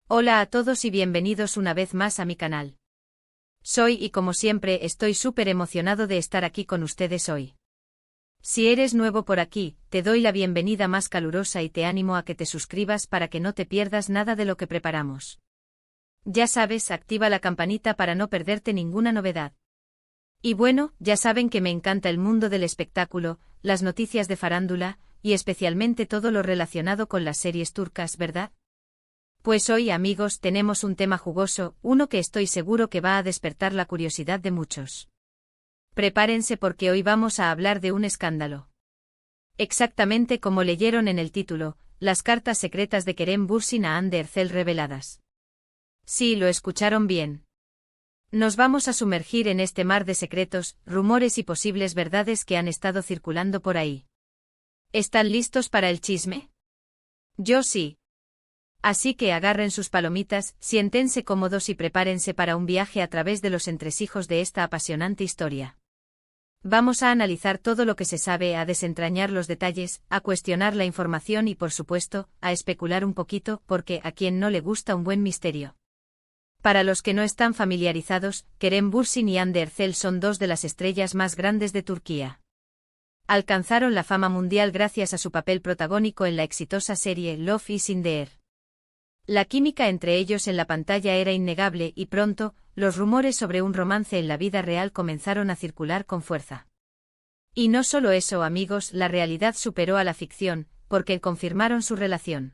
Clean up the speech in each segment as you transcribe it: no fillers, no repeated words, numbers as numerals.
Hola a todos y bienvenidos una vez más a mi canal. Soy y como siempre estoy súper emocionado de estar aquí con ustedes hoy. Si eres nuevo por aquí, te doy la bienvenida más calurosa y te animo a que te suscribas para que no te pierdas nada de lo que preparamos. Ya sabes, activa la campanita para no perderte ninguna novedad. Y bueno, ya saben que me encanta el mundo del espectáculo, las noticias de farándula, y especialmente todo lo relacionado con las series turcas, ¿verdad? Pues hoy, amigos, tenemos un tema jugoso, uno que estoy seguro que va a despertar la curiosidad de muchos. Prepárense porque hoy vamos a hablar de un escándalo. Exactamente como leyeron en el título, las cartas secretas de Kerem Bürsin a Hande Erçel reveladas. Sí, lo escucharon bien. Nos vamos a sumergir en este mar de secretos, rumores y posibles verdades que han estado circulando por ahí. ¿Están listos para el chisme? Yo sí. Así que agarren sus palomitas, siéntense cómodos y prepárense para un viaje a través de los entresijos de esta apasionante historia. Vamos a analizar todo lo que se sabe, a desentrañar los detalles, a cuestionar la información y por supuesto, a especular un poquito, porque a quien no le gusta un buen misterio. Para los que no están familiarizados, Kerem Bürsin y Hande Erçel son dos de las estrellas más grandes de Turquía. Alcanzaron la fama mundial gracias a su papel protagónico en la exitosa serie Love is in the Air. La química entre ellos en la pantalla era innegable y pronto, los rumores sobre un romance en la vida real comenzaron a circular con fuerza. Y no solo eso, amigos, la realidad superó a la ficción, porque confirmaron su relación.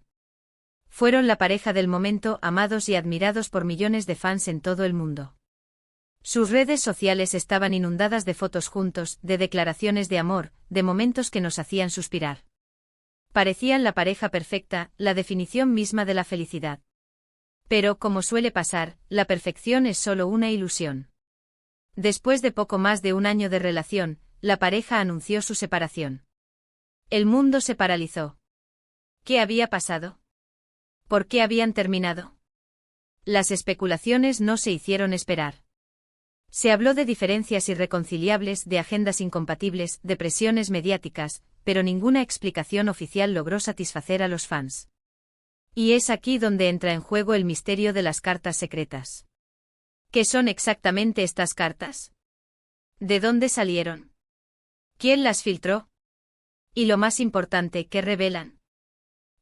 Fueron la pareja del momento, amados y admirados por millones de fans en todo el mundo. Sus redes sociales estaban inundadas de fotos juntos, de declaraciones de amor, de momentos que nos hacían suspirar. Parecían la pareja perfecta, la definición misma de la felicidad. Pero, como suele pasar, la perfección es solo una ilusión. Después de poco más de un año de relación, la pareja anunció su separación. El mundo se paralizó. ¿Qué había pasado? ¿Por qué habían terminado? Las especulaciones no se hicieron esperar. Se habló de diferencias irreconciliables, de agendas incompatibles, de presiones mediáticas, pero ninguna explicación oficial logró satisfacer a los fans. Y es aquí donde entra en juego el misterio de las cartas secretas. ¿Qué son exactamente estas cartas? ¿De dónde salieron? ¿Quién las filtró? Y lo más importante, ¿qué revelan?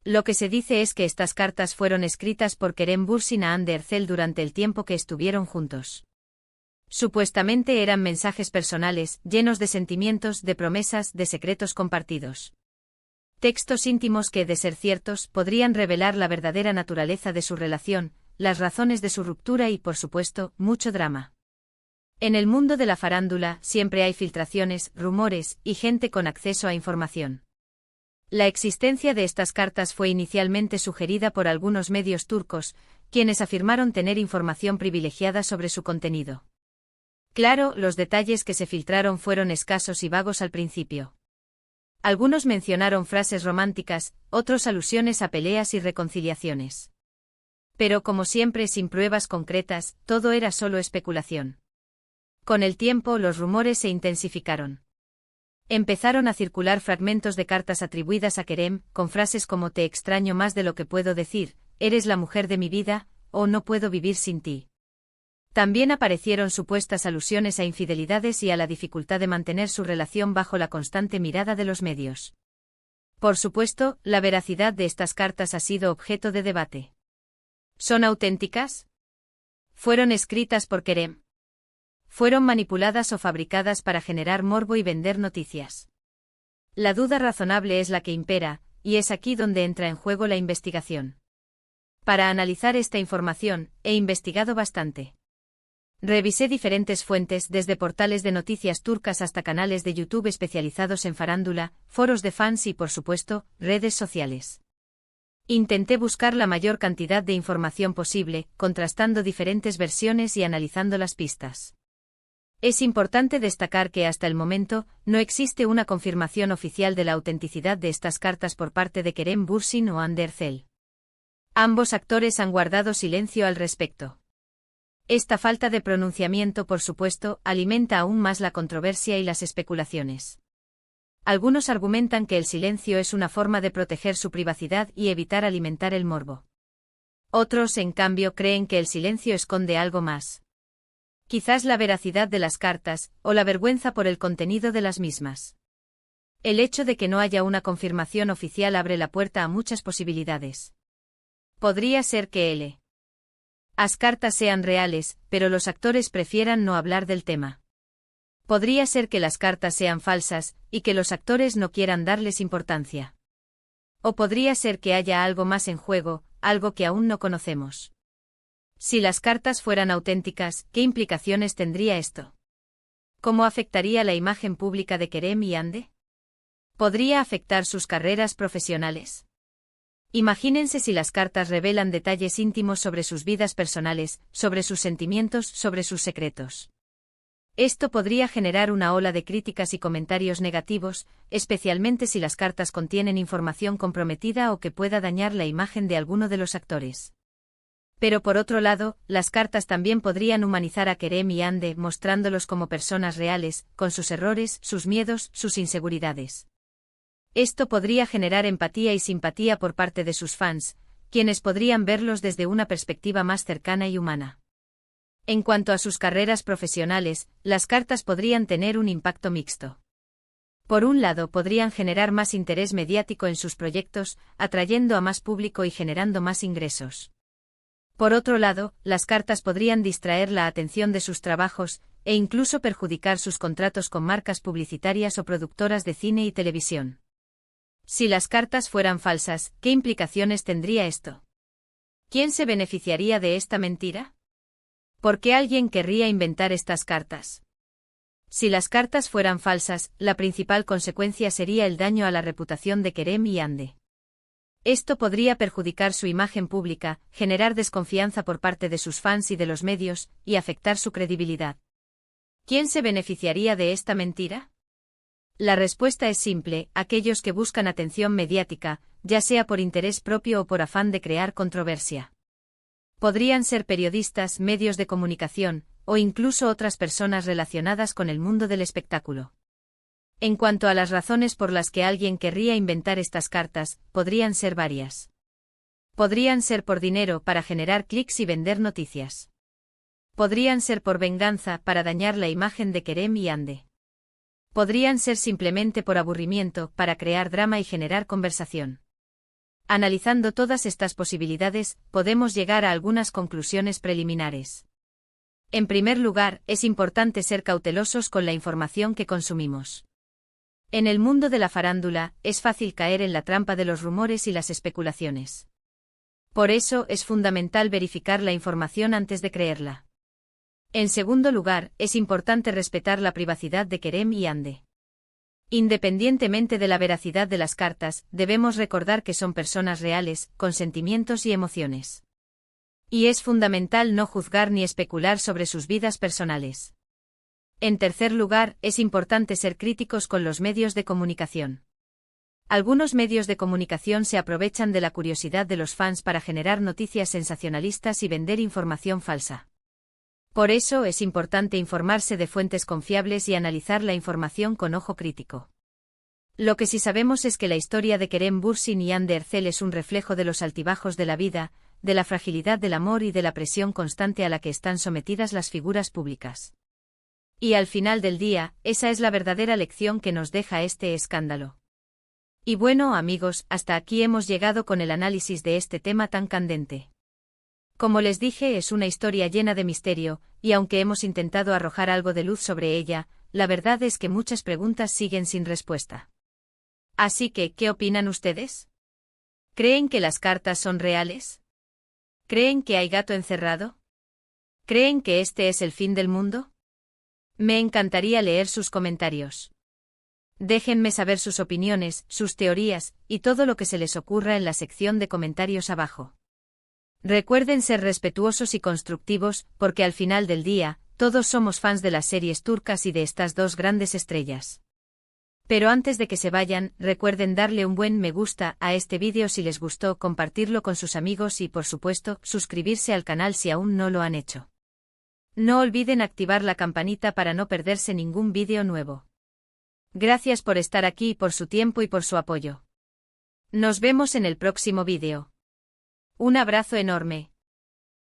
Lo que se dice es que estas cartas fueron escritas por Kerem Bürsin a Hande Erçel durante el tiempo que estuvieron juntos. Supuestamente eran mensajes personales, llenos de sentimientos, de promesas, de secretos compartidos. Textos íntimos que, de ser ciertos, podrían revelar la verdadera naturaleza de su relación, las razones de su ruptura y, por supuesto, mucho drama. En el mundo de la farándula siempre hay filtraciones, rumores y gente con acceso a información. La existencia de estas cartas fue inicialmente sugerida por algunos medios turcos, quienes afirmaron tener información privilegiada sobre su contenido. Claro, los detalles que se filtraron fueron escasos y vagos al principio. Algunos mencionaron frases románticas, otros alusiones a peleas y reconciliaciones. Pero como siempre, sin pruebas concretas, todo era solo especulación. Con el tiempo, los rumores se intensificaron. Empezaron a circular fragmentos de cartas atribuidas a Kerem, con frases como «Te extraño más de lo que puedo decir», «Eres la mujer de mi vida» o «No puedo vivir sin ti». También aparecieron supuestas alusiones a infidelidades y a la dificultad de mantener su relación bajo la constante mirada de los medios. Por supuesto, la veracidad de estas cartas ha sido objeto de debate. ¿Son auténticas? ¿Fueron escritas por Kerem? ¿Fueron manipuladas o fabricadas para generar morbo y vender noticias? La duda razonable es la que impera, y es aquí donde entra en juego la investigación. Para analizar esta información, he investigado bastante. Revisé diferentes fuentes, desde portales de noticias turcas hasta canales de YouTube especializados en farándula, foros de fans y, por supuesto, redes sociales. Intenté buscar la mayor cantidad de información posible, contrastando diferentes versiones y analizando las pistas. Es importante destacar que hasta el momento, no existe una confirmación oficial de la autenticidad de estas cartas por parte de Kerem Bürsin o Hande Erçel. Ambos actores han guardado silencio al respecto. Esta falta de pronunciamiento, por supuesto, alimenta aún más la controversia y las especulaciones. Algunos argumentan que el silencio es una forma de proteger su privacidad y evitar alimentar el morbo. Otros, en cambio, creen que el silencio esconde algo más. Quizás la veracidad de las cartas, o la vergüenza por el contenido de las mismas. El hecho de que no haya una confirmación oficial abre la puerta a muchas posibilidades. Podría ser que las cartas sean reales, pero los actores prefieran no hablar del tema. Podría ser que las cartas sean falsas, y que los actores no quieran darles importancia. O podría ser que haya algo más en juego, algo que aún no conocemos. Si las cartas fueran auténticas, ¿qué implicaciones tendría esto? ¿Cómo afectaría la imagen pública de Kerem y Hande? ¿Podría afectar sus carreras profesionales? Imagínense si las cartas revelan detalles íntimos sobre sus vidas personales, sobre sus sentimientos, sobre sus secretos. Esto podría generar una ola de críticas y comentarios negativos, especialmente si las cartas contienen información comprometida o que pueda dañar la imagen de alguno de los actores. Pero por otro lado, las cartas también podrían humanizar a Kerem y Hande, mostrándolos como personas reales, con sus errores, sus miedos, sus inseguridades. Esto podría generar empatía y simpatía por parte de sus fans, quienes podrían verlos desde una perspectiva más cercana y humana. En cuanto a sus carreras profesionales, las cartas podrían tener un impacto mixto. Por un lado, podrían generar más interés mediático en sus proyectos, atrayendo a más público y generando más ingresos. Por otro lado, las cartas podrían distraer la atención de sus trabajos, e incluso perjudicar sus contratos con marcas publicitarias o productoras de cine y televisión. Si las cartas fueran falsas, ¿qué implicaciones tendría esto? ¿Quién se beneficiaría de esta mentira? ¿Por qué alguien querría inventar estas cartas? Si las cartas fueran falsas, la principal consecuencia sería el daño a la reputación de Kerem y Hande. Esto podría perjudicar su imagen pública, generar desconfianza por parte de sus fans y de los medios, y afectar su credibilidad. ¿Quién se beneficiaría de esta mentira? La respuesta es simple: aquellos que buscan atención mediática, ya sea por interés propio o por afán de crear controversia. Podrían ser periodistas, medios de comunicación, o incluso otras personas relacionadas con el mundo del espectáculo. En cuanto a las razones por las que alguien querría inventar estas cartas, podrían ser varias. Podrían ser por dinero, para generar clics y vender noticias. Podrían ser por venganza, para dañar la imagen de Kerem y Hande. Podrían ser simplemente por aburrimiento, para crear drama y generar conversación. Analizando todas estas posibilidades, podemos llegar a algunas conclusiones preliminares. En primer lugar, es importante ser cautelosos con la información que consumimos. En el mundo de la farándula, es fácil caer en la trampa de los rumores y las especulaciones. Por eso, es fundamental verificar la información antes de creerla. En segundo lugar, es importante respetar la privacidad de Kerem y Hande. Independientemente de la veracidad de las cartas, debemos recordar que son personas reales, con sentimientos y emociones. Y es fundamental no juzgar ni especular sobre sus vidas personales. En tercer lugar, es importante ser críticos con los medios de comunicación. Algunos medios de comunicación se aprovechan de la curiosidad de los fans para generar noticias sensacionalistas y vender información falsa. Por eso es importante informarse de fuentes confiables y analizar la información con ojo crítico. Lo que sí sabemos es que la historia de Kerem Bürsin y Hande Erçel es un reflejo de los altibajos de la vida, de la fragilidad del amor y de la presión constante a la que están sometidas las figuras públicas. Y al final del día, esa es la verdadera lección que nos deja este escándalo. Y bueno, amigos, hasta aquí hemos llegado con el análisis de este tema tan candente. Como les dije, es una historia llena de misterio, y aunque hemos intentado arrojar algo de luz sobre ella, la verdad es que muchas preguntas siguen sin respuesta. Así que, ¿qué opinan ustedes? ¿Creen que las cartas son reales? ¿Creen que hay gato encerrado? ¿Creen que este es el fin del mundo? Me encantaría leer sus comentarios. Déjenme saber sus opiniones, sus teorías, y todo lo que se les ocurra en la sección de comentarios abajo. Recuerden ser respetuosos y constructivos, porque al final del día, todos somos fans de las series turcas y de estas dos grandes estrellas. Pero antes de que se vayan, recuerden darle un buen me gusta a este vídeo si les gustó, compartirlo con sus amigos y, por supuesto, suscribirse al canal si aún no lo han hecho. No olviden activar la campanita para no perderse ningún vídeo nuevo. Gracias por estar aquí, por su tiempo y por su apoyo. Nos vemos en el próximo vídeo. Un abrazo enorme.